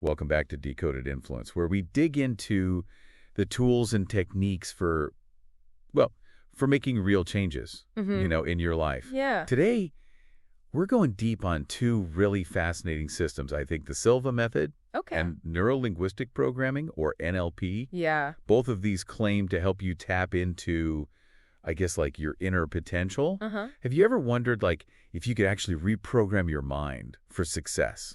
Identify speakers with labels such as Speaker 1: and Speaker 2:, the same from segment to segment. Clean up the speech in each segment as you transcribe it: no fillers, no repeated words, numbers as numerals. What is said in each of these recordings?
Speaker 1: Welcome back to Decoded Influence, where we dig into the tools and techniques well, for making real changes, in your life.
Speaker 2: Yeah.
Speaker 1: Today, we're going deep on two really fascinating systems. I think the Silva method
Speaker 2: Okay.
Speaker 1: and Neuro-Linguistic Programming, or NLP.
Speaker 2: Yeah.
Speaker 1: Both of these claim to help you tap into, I guess, like your inner potential.
Speaker 2: Uh-huh.
Speaker 1: Have you ever wondered, like, if you could actually reprogram your mind for success?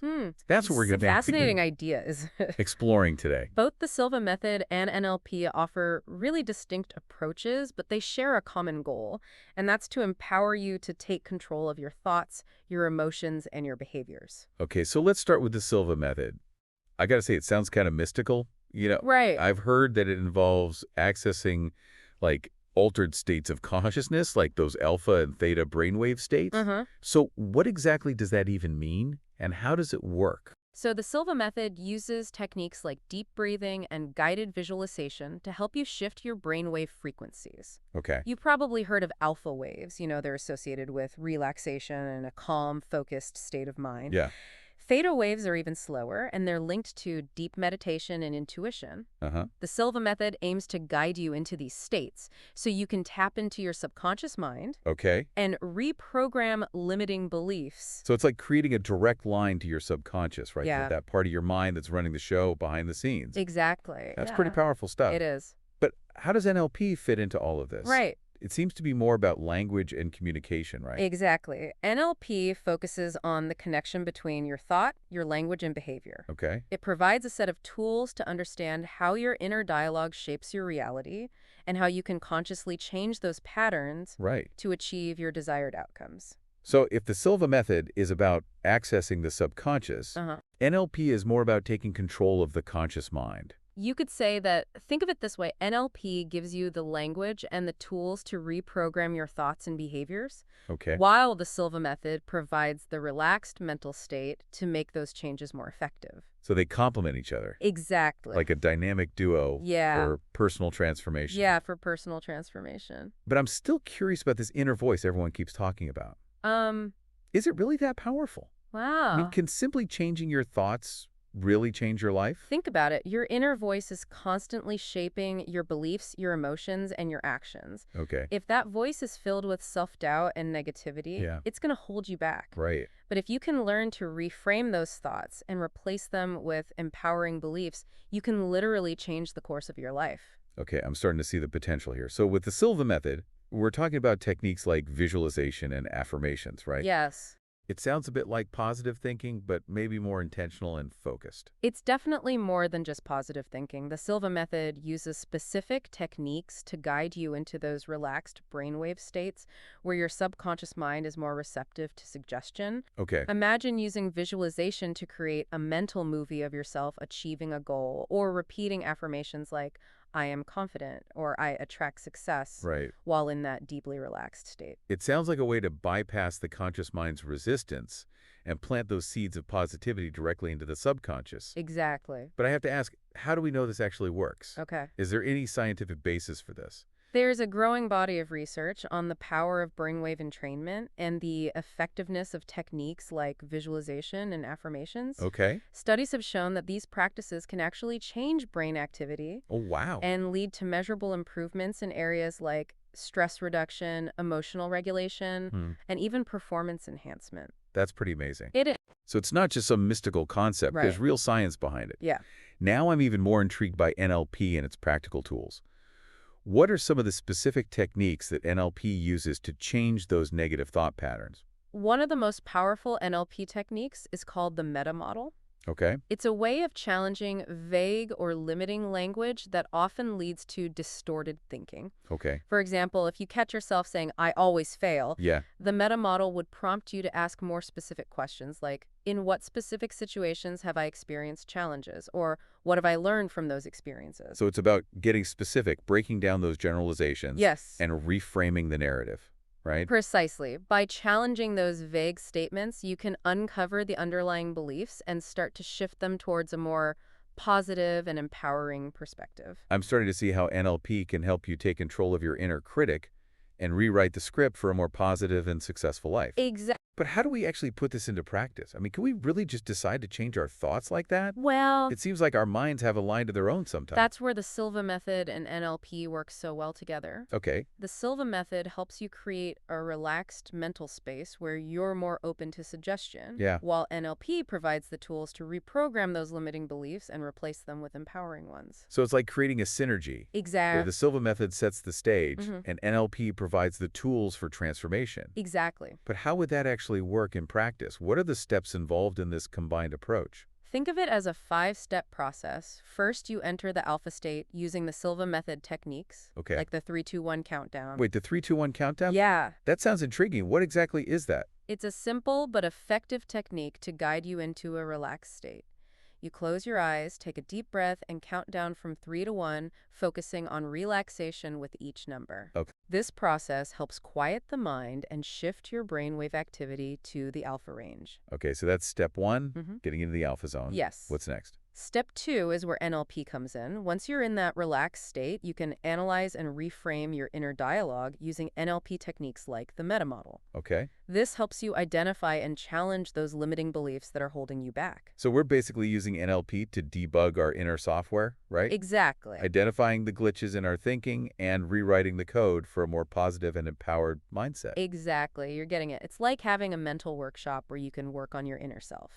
Speaker 1: That's what we're going
Speaker 2: It's a
Speaker 1: to
Speaker 2: fascinating idea, isn't it?
Speaker 1: exploring today.
Speaker 2: Both the Silva method and NLP offer really distinct approaches, but they share a common goal, and that's to empower you to take control of your thoughts, your emotions, and your behaviors.
Speaker 1: Okay, so let's start with the Silva method. I got to say, it sounds kind of mystical.
Speaker 2: Right.
Speaker 1: I've heard that it involves accessing, like, altered states of consciousness, like those alpha and theta brainwave states.
Speaker 2: Uh-huh.
Speaker 1: So what exactly does that even mean, and how does it work?
Speaker 2: So the Silva method uses techniques like deep breathing and guided visualization to help you shift your brainwave frequencies.
Speaker 1: Okay.
Speaker 2: You've probably heard of alpha waves. They're associated with relaxation and a calm, focused state of mind.
Speaker 1: Yeah.
Speaker 2: Theta waves are even slower, and they're linked to deep meditation and intuition.
Speaker 1: Uh-huh.
Speaker 2: The Silva method aims to guide you into these states so you can tap into your subconscious mind
Speaker 1: Okay.
Speaker 2: and reprogram limiting beliefs.
Speaker 1: So it's like creating a direct line to your subconscious, right?
Speaker 2: Yeah.
Speaker 1: That part of your mind that's running the show behind the scenes.
Speaker 2: Exactly.
Speaker 1: That's
Speaker 2: Yeah.
Speaker 1: pretty powerful stuff.
Speaker 2: It is.
Speaker 1: But how does NLP fit into all of this?
Speaker 2: Right.
Speaker 1: It seems to be more about language and communication, right?
Speaker 2: Exactly. NLP focuses on the connection between your thought, your language, and behavior.
Speaker 1: Okay.
Speaker 2: It provides a set of tools to understand how your inner dialogue shapes your reality and how you can consciously change those patterns
Speaker 1: Right.
Speaker 2: to achieve your desired outcomes.
Speaker 1: So if the Silva method is about accessing the subconscious, NLP is more about taking control of the conscious mind.
Speaker 2: You could say that, think of it this way, NLP gives you the language and the tools to reprogram your thoughts and behaviors,
Speaker 1: Okay.
Speaker 2: while the Silva method provides the relaxed mental state to make those changes more effective.
Speaker 1: So they complement each other,
Speaker 2: Exactly.
Speaker 1: like a dynamic duo
Speaker 2: Yeah.
Speaker 1: for personal transformation.
Speaker 2: Yeah, for personal transformation.
Speaker 1: But I'm still curious about this inner voice everyone keeps talking about. Is it really that powerful? I mean,
Speaker 2: Wow.
Speaker 1: can simply changing your thoughts really change your life?
Speaker 2: Think about it. Your inner voice is constantly shaping your beliefs, your emotions, and your actions.
Speaker 1: Okay.
Speaker 2: If that voice is filled with self-doubt and negativity,
Speaker 1: Yeah.
Speaker 2: it's going to hold you back.
Speaker 1: Right.
Speaker 2: But if you can learn to reframe those thoughts and replace them with empowering beliefs, you can literally change the course of your life.
Speaker 1: Okay, I'm starting to see the potential here. So with the Silva method, we're talking about techniques like visualization and affirmations, right?
Speaker 2: Yes.
Speaker 1: It sounds a bit like positive thinking, but maybe more intentional and focused.
Speaker 2: It's definitely more than just positive thinking. The Silva method uses specific techniques to guide you into those relaxed brainwave states where your subconscious mind is more receptive to suggestion.
Speaker 1: Okay.
Speaker 2: Imagine using visualization to create a mental movie of yourself achieving a goal, or repeating affirmations like, I am confident, or I attract success,
Speaker 1: Right.
Speaker 2: while in that deeply relaxed state.
Speaker 1: It sounds like a way to bypass the conscious mind's resistance and plant those seeds of positivity directly into the subconscious.
Speaker 2: Exactly.
Speaker 1: But I have to ask, how do we know this actually works?
Speaker 2: Okay.
Speaker 1: Is there any scientific basis for this?
Speaker 2: There's a growing body of research on the power of brainwave entrainment and the effectiveness of techniques like visualization and affirmations.
Speaker 1: Okay.
Speaker 2: Studies have shown that these practices can actually change brain activity
Speaker 1: Oh, wow.
Speaker 2: and lead to measurable improvements in areas like stress reduction, emotional regulation, and even performance enhancement.
Speaker 1: That's pretty amazing.
Speaker 2: It is.
Speaker 1: So it's not just some mystical concept.
Speaker 2: Right.
Speaker 1: There's real science behind it.
Speaker 2: Yeah.
Speaker 1: Now I'm even more intrigued by NLP and its practical tools. What are some of the specific techniques that NLP uses to change those negative thought patterns?
Speaker 2: One of the most powerful NLP techniques is called the meta model.
Speaker 1: Okay.
Speaker 2: It's a way of challenging vague or limiting language that often leads to distorted thinking.
Speaker 1: Okay.
Speaker 2: For example, if you catch yourself saying, I always fail,
Speaker 1: Yeah.
Speaker 2: the meta model would prompt you to ask more specific questions like, in what specific situations have I experienced challenges? Or what have I learned from those experiences?
Speaker 1: So it's about getting specific, breaking down those generalizations,
Speaker 2: Yes.
Speaker 1: and reframing the narrative, right?
Speaker 2: Precisely. By challenging those vague statements, you can uncover the underlying beliefs and start to shift them towards a more positive and empowering perspective.
Speaker 1: I'm starting to see how NLP can help you take control of your inner critic and rewrite the script for a more positive and successful life.
Speaker 2: Exactly.
Speaker 1: But how do we actually put this into practice? I mean, can we really just decide to change our thoughts like that?
Speaker 2: Well,
Speaker 1: It seems like our minds have a line to their own sometimes.
Speaker 2: that's where the Silva method and NLP work so well together.
Speaker 1: Okay.
Speaker 2: The Silva method helps you create a relaxed mental space where you're more open to suggestion,
Speaker 1: Yeah.
Speaker 2: while NLP provides the tools to reprogram those limiting beliefs and replace them with empowering ones.
Speaker 1: So it's like creating a synergy where the Silva method sets the stage and NLP provides the tools for transformation.
Speaker 2: Exactly.
Speaker 1: But how would that actually work in practice? What are the steps involved in this combined approach?
Speaker 2: Think of it as a 5-step process. First, you enter the alpha state using the Silva method techniques,
Speaker 1: Okay.
Speaker 2: like the 3-2-1 countdown.
Speaker 1: Wait, the 3-2-1 countdown?
Speaker 2: Yeah,
Speaker 1: That sounds intriguing. What exactly is that?
Speaker 2: it's a simple but effective technique to guide you into a relaxed state. You close your eyes, take a deep breath, and count down from 3 to 1, focusing on relaxation with each number.
Speaker 1: Okay.
Speaker 2: This process helps quiet the mind and shift your brainwave activity to the alpha range.
Speaker 1: Okay, so that's step one, getting into the alpha zone.
Speaker 2: Yes.
Speaker 1: What's next?
Speaker 2: Step 2 is where NLP comes in. Once you're in that relaxed state, you can analyze and reframe your inner dialogue using NLP techniques like the meta model.
Speaker 1: Okay.
Speaker 2: This helps you identify and challenge those limiting beliefs that are holding you back.
Speaker 1: So we're basically using NLP to debug our inner software, right?
Speaker 2: Exactly.
Speaker 1: Identifying the glitches in our thinking and rewriting the code for a more positive and empowered mindset.
Speaker 2: Exactly. You're getting it. It's like having a mental workshop where you can work on your inner self.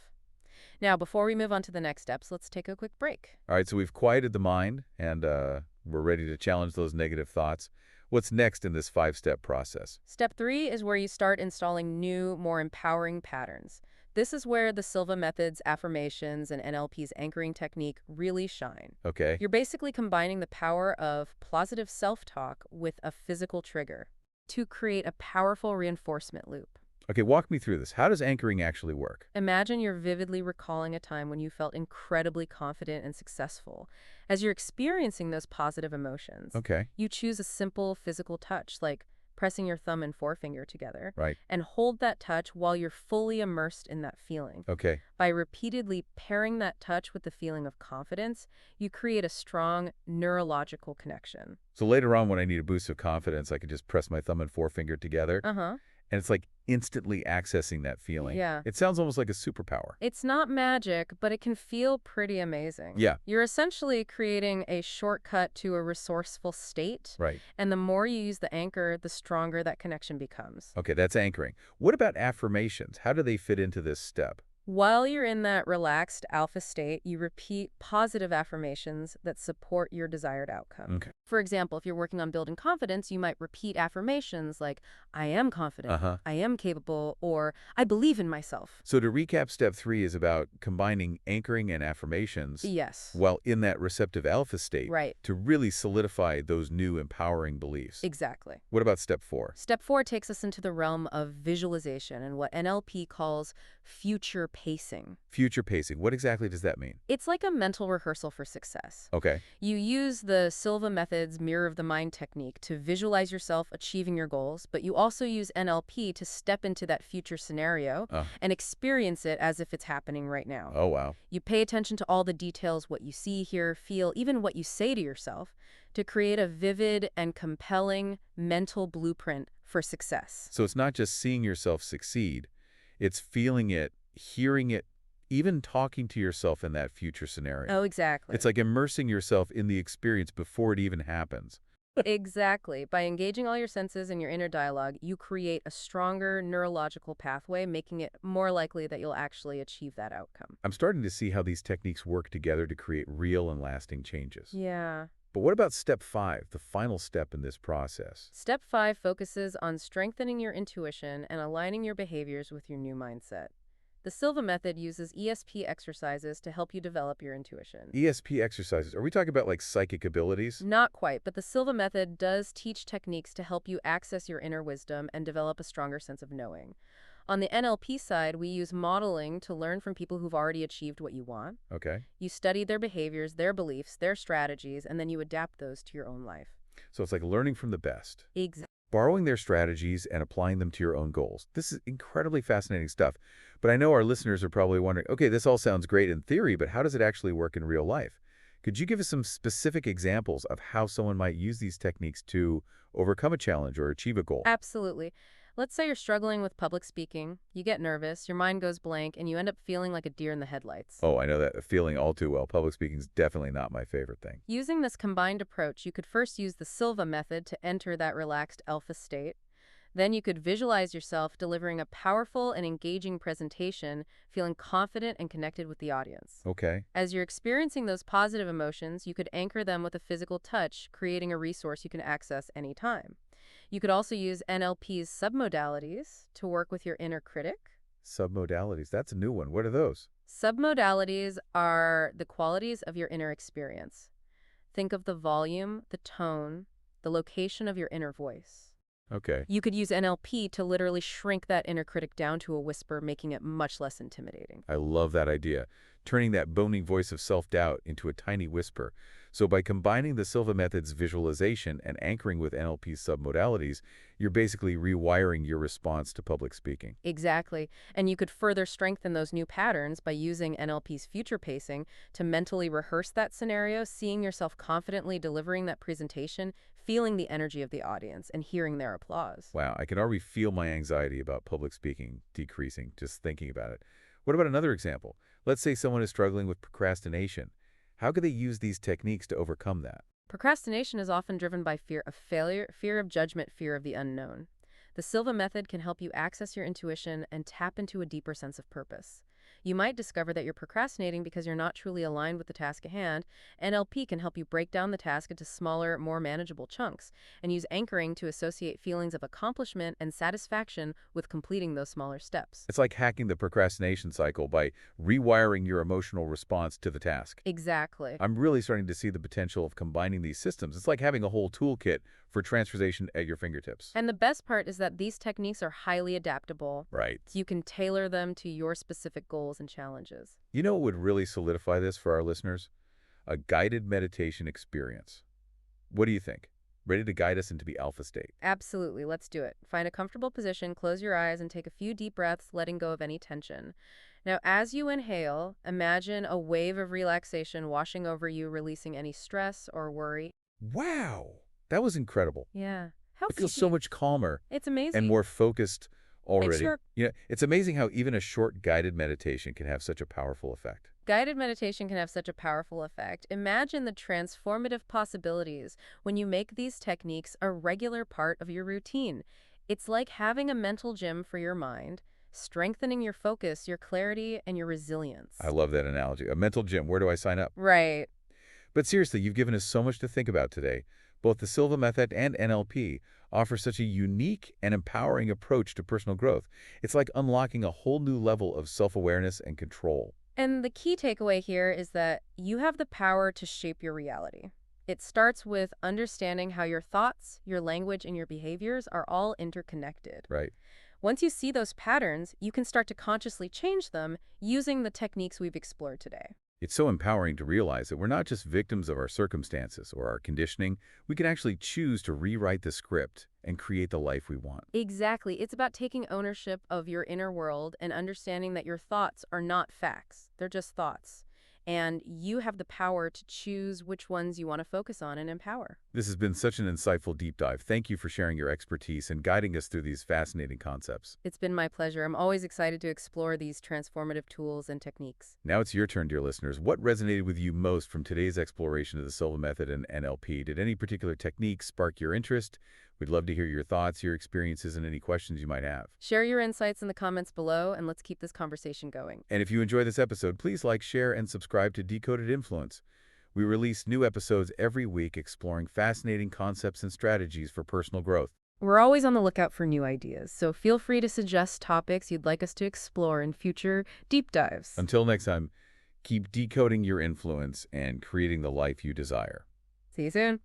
Speaker 2: Now, before we move on to the next steps, let's take a quick break.
Speaker 1: All right, so we've quieted the mind and we're ready to challenge those negative thoughts. What's next in this 5-step process?
Speaker 2: Step 3 is where you start installing new, more empowering patterns. This is where the Silva method's affirmations and NLP's anchoring technique really shine.
Speaker 1: Okay.
Speaker 2: You're basically combining the power of positive self-talk with a physical trigger to create a powerful reinforcement loop.
Speaker 1: Okay, walk me through this. How does anchoring actually work?
Speaker 2: Imagine you're vividly recalling a time when you felt incredibly confident and successful. As you're experiencing those positive emotions,
Speaker 1: Okay.
Speaker 2: you choose a simple physical touch, like pressing your thumb and forefinger together,
Speaker 1: Right.
Speaker 2: and hold that touch while you're fully immersed in that feeling.
Speaker 1: Okay.
Speaker 2: By repeatedly pairing that touch with the feeling of confidence, you create a strong neurological connection.
Speaker 1: So later on when I need a boost of confidence, I can just press my thumb and forefinger together.
Speaker 2: Uh-huh.
Speaker 1: And it's like instantly accessing that feeling.
Speaker 2: Yeah.
Speaker 1: It sounds almost like a superpower.
Speaker 2: It's not magic, but it can feel pretty amazing.
Speaker 1: Yeah.
Speaker 2: You're essentially creating a shortcut to a resourceful state.
Speaker 1: Right.
Speaker 2: And the more you use the anchor, the stronger that connection becomes.
Speaker 1: Okay, that's anchoring. What about affirmations? How do they fit into this step?
Speaker 2: While you're in that relaxed alpha state, you repeat positive affirmations that support your desired outcome.
Speaker 1: Okay.
Speaker 2: For example, if you're working on building confidence, you might repeat affirmations like, I am confident, I am capable, or I believe in myself.
Speaker 1: So to recap, step 3 is about combining anchoring and affirmations
Speaker 2: Yes.
Speaker 1: while in that receptive alpha state
Speaker 2: Right.
Speaker 1: to really solidify those new empowering beliefs.
Speaker 2: Exactly.
Speaker 1: What about step 4?
Speaker 2: Step 4 takes us into the realm of visualization and what NLP calls future pacing.
Speaker 1: Future pacing. What exactly does that mean?
Speaker 2: It's like a mental rehearsal for success.
Speaker 1: Okay.
Speaker 2: You use the Silva method's mirror of the mind technique to visualize yourself achieving your goals, but you also use NLP to step into that future scenario and experience it as if it's happening right now.
Speaker 1: Oh, wow.
Speaker 2: You pay attention to all the details, what you see, hear, feel, even what you say to yourself, to create a vivid and compelling mental blueprint for success.
Speaker 1: So it's not just seeing yourself succeed, it's feeling it, hearing it, even talking to yourself in that future scenario.
Speaker 2: Oh, exactly.
Speaker 1: It's like immersing yourself in the experience before it even happens.
Speaker 2: Exactly. By engaging all your senses in your inner dialogue, you create a stronger neurological pathway, making it more likely that you'll actually achieve that outcome.
Speaker 1: I'm starting to see how these techniques work together to create real and lasting changes.
Speaker 2: Yeah.
Speaker 1: But what about step 5, the final step in this process?
Speaker 2: Step 5 focuses on strengthening your intuition and aligning your behaviors with your new mindset. The Silva method uses ESP exercises to help you develop your intuition.
Speaker 1: ESP exercises. Are we talking about like psychic abilities?
Speaker 2: Not quite, but the Silva method does teach techniques to help you access your inner wisdom and develop a stronger sense of knowing. On the NLP side, we use modeling to learn from people who've already achieved what you want.
Speaker 1: Okay.
Speaker 2: You study their behaviors, their beliefs, their strategies, and then you adapt those to your own life.
Speaker 1: So it's like learning from the best.
Speaker 2: Exactly.
Speaker 1: Borrowing their strategies and applying them to your own goals. This is incredibly fascinating stuff. But I know our listeners are probably wondering, okay, this all sounds great in theory, but how does it actually work in real life? Could you give us some specific examples of how someone might use these techniques to overcome a challenge or achieve a goal?
Speaker 2: Absolutely. Let's say you're struggling with public speaking, you get nervous, your mind goes blank, and you end up feeling like a deer in the headlights.
Speaker 1: Oh, I know that feeling all too well. Public speaking's definitely not my favorite thing.
Speaker 2: Using this combined approach, you could first use the Silva method to enter that relaxed alpha state. Then you could visualize yourself delivering a powerful and engaging presentation, feeling confident and connected with the audience.
Speaker 1: Okay.
Speaker 2: As you're experiencing those positive emotions, you could anchor them with a physical touch, creating a resource you can access anytime. You could also use NLP's submodalities to work with your inner critic.
Speaker 1: Submodalities. That's a new one. What are those?
Speaker 2: Submodalities are the qualities of your inner experience. Think of the volume, the tone, the location of your inner voice.
Speaker 1: Okay.
Speaker 2: You could use NLP to literally shrink that inner critic down to a whisper, making it much less intimidating.
Speaker 1: I love that idea. Turning that booming voice of self-doubt into a tiny whisper. So by combining the Silva method's visualization and anchoring with NLP's submodalities, you're basically rewiring your response to public speaking.
Speaker 2: Exactly. And you could further strengthen those new patterns by using NLP's future pacing to mentally rehearse that scenario, seeing yourself confidently delivering that presentation, feeling the energy of the audience, and hearing their applause.
Speaker 1: Wow, I can already feel my anxiety about public speaking decreasing just thinking about it. What about another example? Let's say someone is struggling with procrastination. How could they use these techniques to overcome that?
Speaker 2: Procrastination is often driven by fear of failure, fear of judgment, fear of the unknown. The Silva method can help you access your intuition and tap into a deeper sense of purpose. You might discover that you're procrastinating because you're not truly aligned with the task at hand. NLP can help you break down the task into smaller, more manageable chunks, and use anchoring to associate feelings of accomplishment and satisfaction with completing those smaller steps.
Speaker 1: It's like hacking the procrastination cycle by rewiring your emotional response to the task.
Speaker 2: Exactly.
Speaker 1: I'm really starting to see the potential of combining these systems. It's like having a whole toolkit for transformation at your fingertips.
Speaker 2: And the best part is that these techniques are highly adaptable.
Speaker 1: Right.
Speaker 2: You can tailor them to your specific goals and challenges.
Speaker 1: You know what would really solidify this for our listeners? A guided meditation experience. What do you think? Ready to guide us into the alpha state?
Speaker 2: Absolutely, let's do it. Find a comfortable position, close your eyes, and take a few deep breaths, letting go of any tension. Now, as you inhale, imagine a wave of relaxation washing over you, releasing any stress or worry.
Speaker 1: Wow, that was incredible.
Speaker 2: Yeah. How
Speaker 1: I feel so much calmer
Speaker 2: It's
Speaker 1: and
Speaker 2: amazing.
Speaker 1: more focused already.
Speaker 2: Sure.
Speaker 1: It's amazing how even a short guided meditation can have such a powerful effect.
Speaker 2: Guided meditation can have such a powerful effect. Imagine the transformative possibilities when you make these techniques a regular part of your routine. It's like having a mental gym for your mind, strengthening your focus, your clarity, and your resilience.
Speaker 1: I love that analogy. A mental gym, where do I sign up?
Speaker 2: Right.
Speaker 1: But seriously, you've given us so much to think about today. Both the Silva method and NLP offer such a unique and empowering approach to personal growth. It's like unlocking a whole new level of self-awareness and control.
Speaker 2: And the key takeaway here is that you have the power to shape your reality. It starts with understanding how your thoughts, your language, and your behaviors are all interconnected.
Speaker 1: Right.
Speaker 2: Once you see those patterns, you can start to consciously change them using the techniques we've explored today.
Speaker 1: It's so empowering to realize that we're not just victims of our circumstances or our conditioning. We can actually choose to rewrite the script and create the life we want.
Speaker 2: Exactly. It's about taking ownership of your inner world and understanding that your thoughts are not facts. They're just thoughts. And you have the power to choose which ones you want to focus on and empower.
Speaker 1: This has been such an insightful deep dive. Thank you for sharing your expertise and guiding us through these fascinating concepts.
Speaker 2: It's been my pleasure. I'm always excited to explore these transformative tools and techniques.
Speaker 1: Now it's your turn, dear listeners. What resonated with you most from today's exploration of the Silva method and NLP? Did any particular technique spark your interest? We'd love to hear your thoughts, your experiences, and any questions you might have.
Speaker 2: Share your insights in the comments below, and let's keep this conversation going.
Speaker 1: And if you enjoy this episode, please like, share, and subscribe to Decoded Influence. We release new episodes every week exploring fascinating concepts and strategies for personal growth.
Speaker 2: We're always on the lookout for new ideas, so feel free to suggest topics you'd like us to explore in future deep dives.
Speaker 1: Until next time, keep decoding your influence and creating the life you desire.
Speaker 2: See you soon.